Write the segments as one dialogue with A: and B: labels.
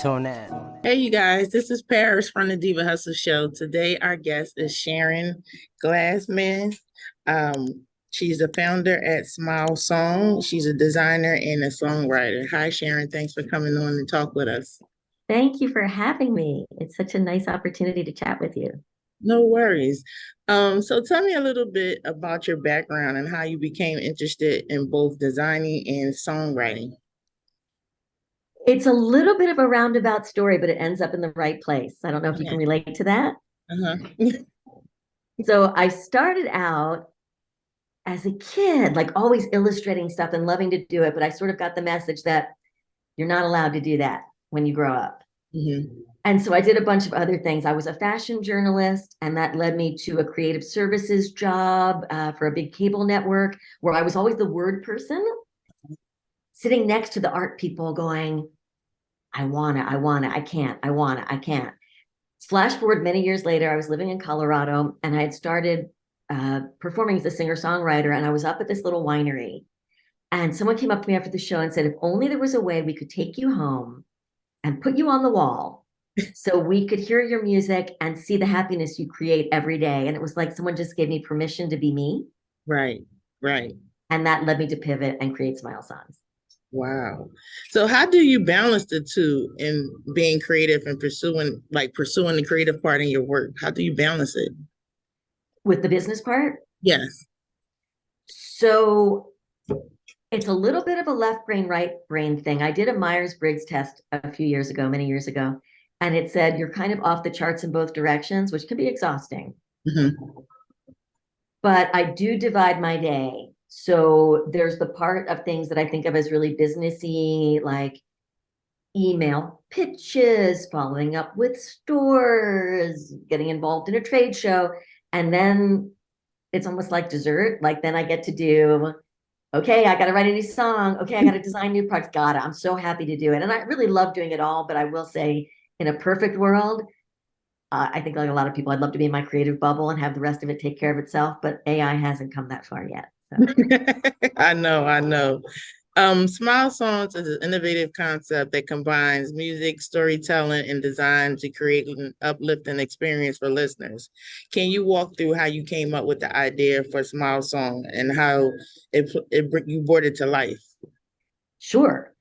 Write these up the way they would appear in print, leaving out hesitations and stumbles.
A: Tune in.
B: Hey, you guys, this is Paris from the Diva Hustle Show. Today, our guest is Sharon Glassman. She's the founder at Smile Song. She's a designer and a songwriter. Hi, Sharon. Thanks for coming on and talk with us.
C: Thank you for having me. It's such a nice opportunity to chat with you.
B: No worries. So tell me a little bit about your background and how you became interested in both designing and songwriting.
C: It's a little bit of a roundabout story, but it ends up in the right place. I don't know if you
B: Okay.
C: can relate to that.
B: Uh-huh.
C: So I started out as a kid, like always illustrating stuff and loving to do it, but I sort of got the message that you're not allowed to do that when you grow up.
B: Mhm.
C: And so I did a bunch of other things. I was a fashion journalist, and that led me to a creative services job for a big cable network where I was always the word person, sitting next to the art people going, I want it, I can't, I want it, I can't. Flash forward many years later, I was living in Colorado and I had started performing as a singer songwriter. And I was up at this little winery. And someone came up to me after the show and said, if only there was a way we could take you home and put you on the wall so we could hear your music and see the happiness you create every day. And it was like someone just gave me permission to be me.
B: Right, right.
C: And that led me to pivot and create Smile Songs.
B: Wow. So how do you balance the two in being creative and pursuing the creative part in your work? How do you balance it?
C: With the business part,
B: Yes.
C: so it's a little bit of a left brain, right brain thing. I did a Myers-Briggs test a few years ago, many years ago, and it said you're kind of off the charts in both directions, which can be exhausting.
B: Hmm.
C: But I do divide my day. So there's the part of things that I think of as really businessy, like email pitches, following up with stores, getting involved in a trade show. And then it's almost like dessert. Like then I get to do, okay, I got to write a new song. Okay, I got to design new products. Got it. I'm so happy to do it. And I really love doing it all. But I will say, in a perfect world, I think like a lot of people, I'd love to be in my creative bubble and have the rest of it take care of itself. But AI hasn't come that far yet. So
B: I know. Smile Songs is an innovative concept that combines music, storytelling, and design to create an uplifting experience for listeners. Can you walk through how you came up with the idea for Smile Song and how you brought it to life?
C: sure.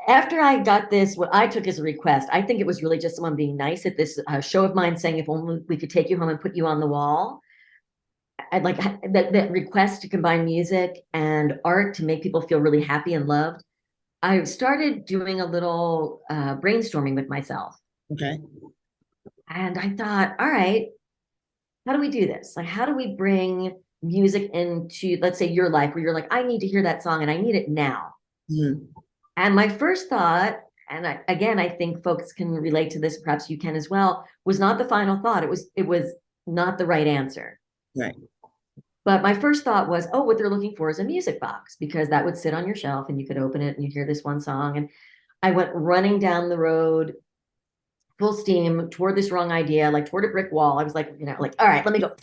C: After I got this, what I took as a request, I think it was really just someone being nice at this show of mine saying, if only we could take you home and put you on the wall. I'd like that request to combine music and art to make people feel really happy and loved. I started doing a little brainstorming with myself.
B: Okay.
C: And I thought, all right, how do we do this? Like, how do we bring music into, let's say, your life where you're like, I need to hear that song and I need it now.
B: Mhm.
C: And my first thought, and again, I think folks can relate to this, perhaps you can as well, was not the final thought. It was not the right answer.
B: Right.
C: But my first thought was, oh, what they're looking for is a music box because that would sit on your shelf and you could open it and you hear this one song. And I went running down the road full steam toward this wrong idea, like toward a brick wall. I was like, like, all right, let me go.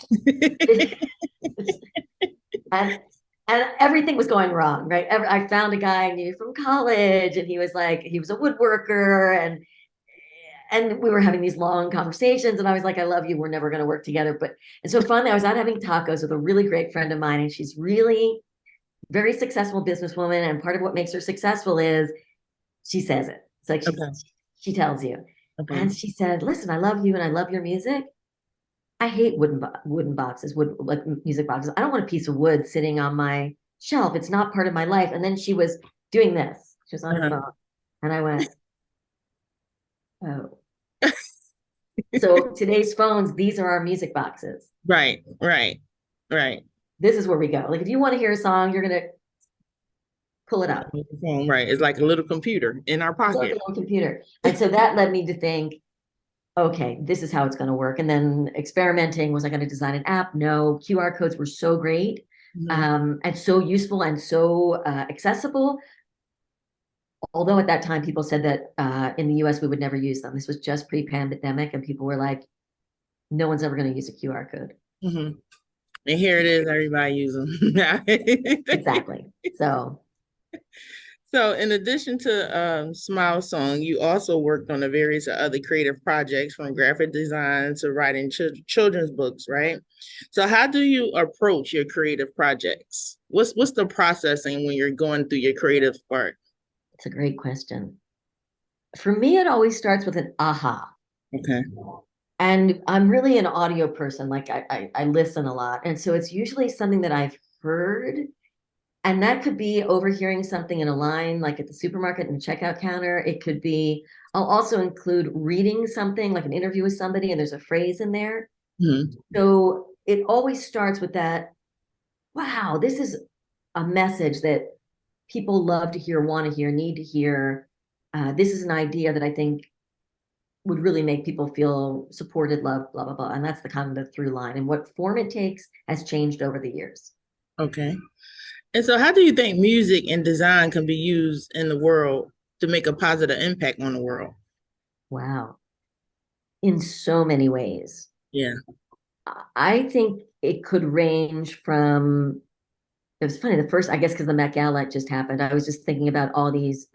C: and and everything was going wrong, right? I found a guy I knew from college, and he was a woodworker, and we were having these long conversations, and I was like, I love you. We're never going to work together. And so finally, I was out having tacos with a really great friend of mine, and she's really very successful businesswoman. And part of what makes her successful is she says it. It's like
B: Okay.
C: she tells you.
B: Okay.
C: And she said, listen, I love you and I love your music. I hate wooden boxes, wood like music boxes. I don't want a piece of wood sitting on my shelf. It's not part of my life. And then she was doing this. She was on her
B: Uh-huh.
C: phone. And I went, oh. So today's phones, these are our music boxes.
B: Right. Right. Right.
C: This is where we go. Like if you want to hear a song, you're gonna pull it up.
B: Right. It's like a little computer in our
C: It's like a
B: pocket.
C: little computer. And so that led me to think, okay, this is how it's going to work. And then experimenting, was I going to design an app? No. QR codes were so great,
B: Mhm.
C: and so useful and so accessible. Although at that time people said that in the US we would never use them. This was just pre-pandemic, and people were like, no one's ever going to use a QR code.
B: Mhm. And here it is, everybody use them.
C: Exactly. So
B: So, in addition to Smile Song, you also worked on a various other creative projects, from graphic design to writing children's books, right? So, how do you approach your creative projects? What's the processing when you're going through your creative part?
C: It's a great question. For me, it always starts with an aha.
B: Okay.
C: And I'm really an audio person. Like I listen a lot. And so it's usually something that I've heard. And that could be overhearing something in a line, like at the supermarket in the checkout counter. It could be, I'll also include reading something, like an interview with somebody, and there's a phrase in there.
B: Mhm.
C: So it always starts with that, wow, this is a message that people love to hear, want to hear, need to hear. This is an idea that I think would really make people feel supported, loved, blah, blah, blah. And that's the kind of the through line. And what form it takes has changed over the years.
B: Okay. And so, how do you think music and design can be used in the world to make a positive impact on the world?
C: Wow. In so many ways.
B: Yeah.
C: I think it could range from, it was funny, the first, I guess, because the Met Gala just happened, I was just thinking about all these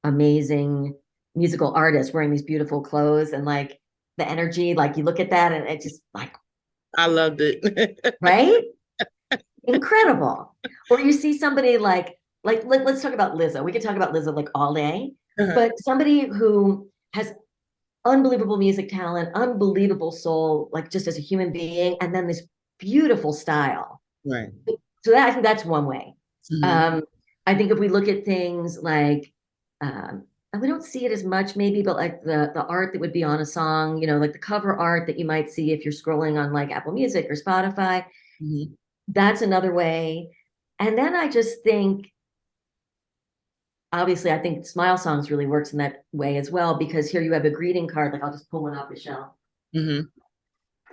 C: amazing musical artists wearing these beautiful clothes and like the energy, like you look at that and it just like,
B: I loved it.
C: right? Incredible. Or you see somebody let's talk about Lizzo. We could talk about Lizzo like all day,
B: Uh-huh.
C: but somebody who has unbelievable music talent, unbelievable soul, like just as a human being, and then this beautiful style.
B: Right.
C: So that, I think that's one way.
B: Mhm.
C: Um, I think if we look at things like, and we don't see it as much maybe, but like the art that would be on a song, like the cover art that you might see if you're scrolling on like Apple Music or Spotify,
B: Mhm.
C: that's another way. And then I just think, obviously, I think Smile Songs really works in that way as well, because here you have a greeting card, like I'll just pull one off the shelf.
B: Mhm.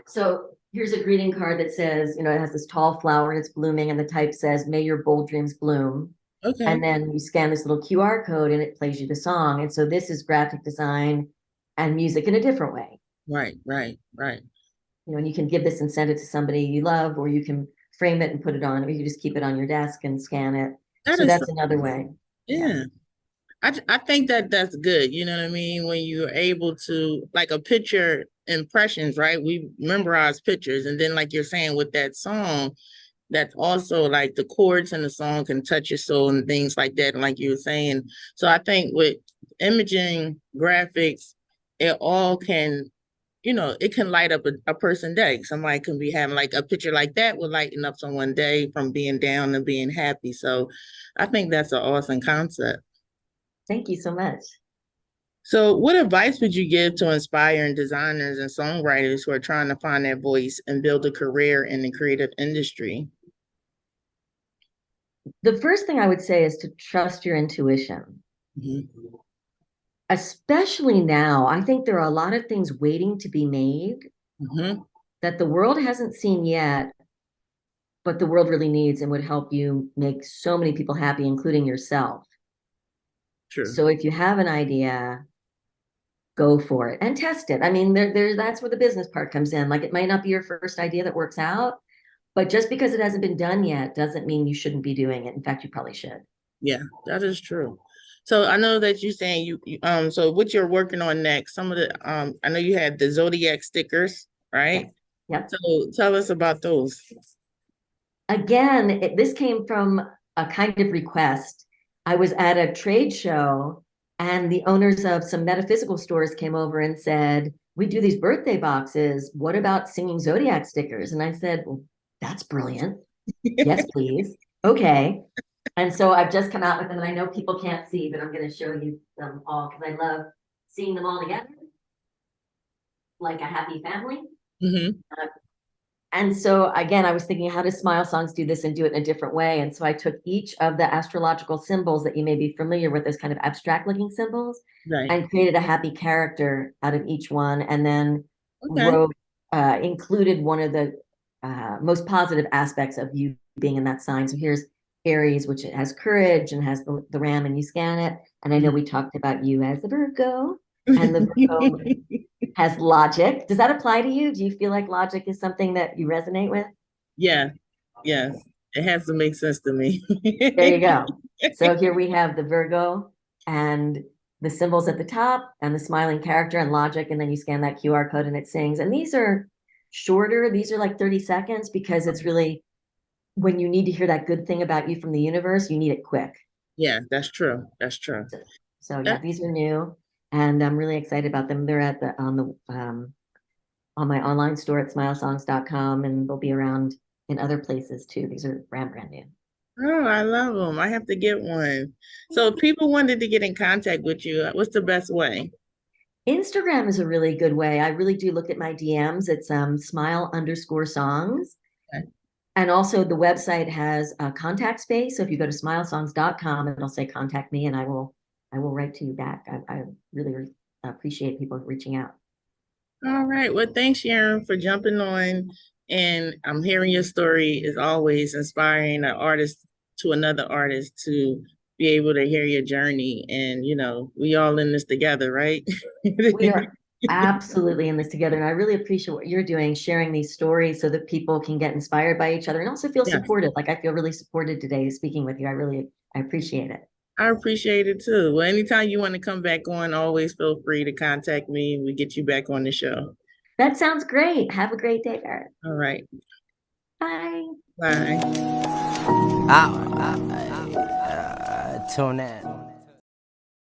C: So here's a greeting card that says, it has this tall flower and it's blooming, and the type says, "May your bold dreams bloom."
B: Okay.
C: And then you scan this little QR code and it plays you the song. And so this is graphic design and music in a different way.
B: Right. Right. Right.
C: And you can give this and send it to somebody you love, or you can frame it and put it on, or you can just keep it on your desk and scan it.
B: That
C: So
B: is
C: that's
B: so
C: another
B: cool.
C: way. Yeah.
B: Yeah. I think that that's good. You know what I mean? When you're able to, like, a picture impressions, right? We memorize pictures. And then, like you're saying, with that song, that's also like the chords in the song can touch your soul and things like that, like you were saying. So I think with imaging, graphics, it all can, it can light up a person's day. Somebody can be having like a picture like that would lighten up someone's day from being down to being happy. So I think that's an awesome concept.
C: Thank you so much.
B: So, what advice would you give to inspiring designers and songwriters who are trying to find their voice and build a career in the creative industry?
C: The first thing I would say is to trust your intuition.
B: Mhm.
C: Especially now, I think there are a lot of things waiting to be made
B: Mhm.
C: that the world hasn't seen yet, but the world really needs and would help you make so many people happy, including yourself.
B: True.
C: So if you have an idea, go for it and test it. I mean, that's where the business part comes in. Like, it might not be your first idea that works out, but just because it hasn't been done yet doesn't mean you shouldn't be doing it. In fact, you probably should.
B: Yeah, that is true. So I know that you're saying so what you're working on next, some of the I know you had the Zodiac stickers, right?
C: Yes. Yep.
B: So tell us about those.
C: Again, this came from a kind of request. I was at a trade show, and the owners of some metaphysical stores came over and said, "We do these birthday boxes. What about singing Zodiac stickers?" And I said, "Well, that's brilliant. Yes, please." Okay. And so I've just come out with them, and I know people can't see, but I'm going to show you them all because I love seeing them all together like a happy family.
B: Hmm.
C: And so again, I was thinking, how does Smile Songs do this and do it in a different way? And so I took each of the astrological symbols that you may be familiar with as kind of abstract looking symbols
B: Right.
C: and created a happy character out of each one, and then
B: Okay.
C: included one of the most positive aspects of you being in that sign. So here's Aries, which it has courage and has the ram, and you scan it. And I know we talked about you as a Virgo, and the Virgo has logic. Does that apply to you? Do you feel like logic is something that you resonate with?
B: Yeah. Yes. It has to make sense to me.
C: There you go. So here we have the Virgo and the symbols at the top and the smiling character and logic, and then you scan that QR code and it sings. And these are shorter. These are like 30 seconds because it's really when you need to hear that good thing about you from the universe, you need it quick.
B: Yeah, that's true. That's true.
C: So yeah, these are new and I'm really excited about them. They're at on my online store at smilesongs.com, and they'll be around in other places too. These are brand new.
B: Oh, I love them. I have to get one. So if people wanted to get in contact with you, what's the best way?
C: Instagram is a really good way. I really do look at my DMs. It's smile_songs.
B: Okay.
C: And also the website has a contact space. So if you go to smilesongs.com, it'll say contact me and I will write to you back. I really appreciate people reaching out.
B: All right. Well, thanks, Sharon, for jumping on. And I'm hearing your story is always inspiring an artist to another artist to be able to hear your journey. And, we all in this together, right?
C: We are absolutely in this together. And I really appreciate what you're doing, sharing these stories so that people can get inspired by each other and also feel
B: Yes.
C: supported. Like I feel really supported today speaking with you. I appreciate it.
B: I appreciate it too. Well, anytime you want to come back on, always feel free to contact me and we get you back on the show.
C: That sounds great. Have a great day, Garrett.
B: All right.
C: Bye.
B: Bye.
A: Tonette.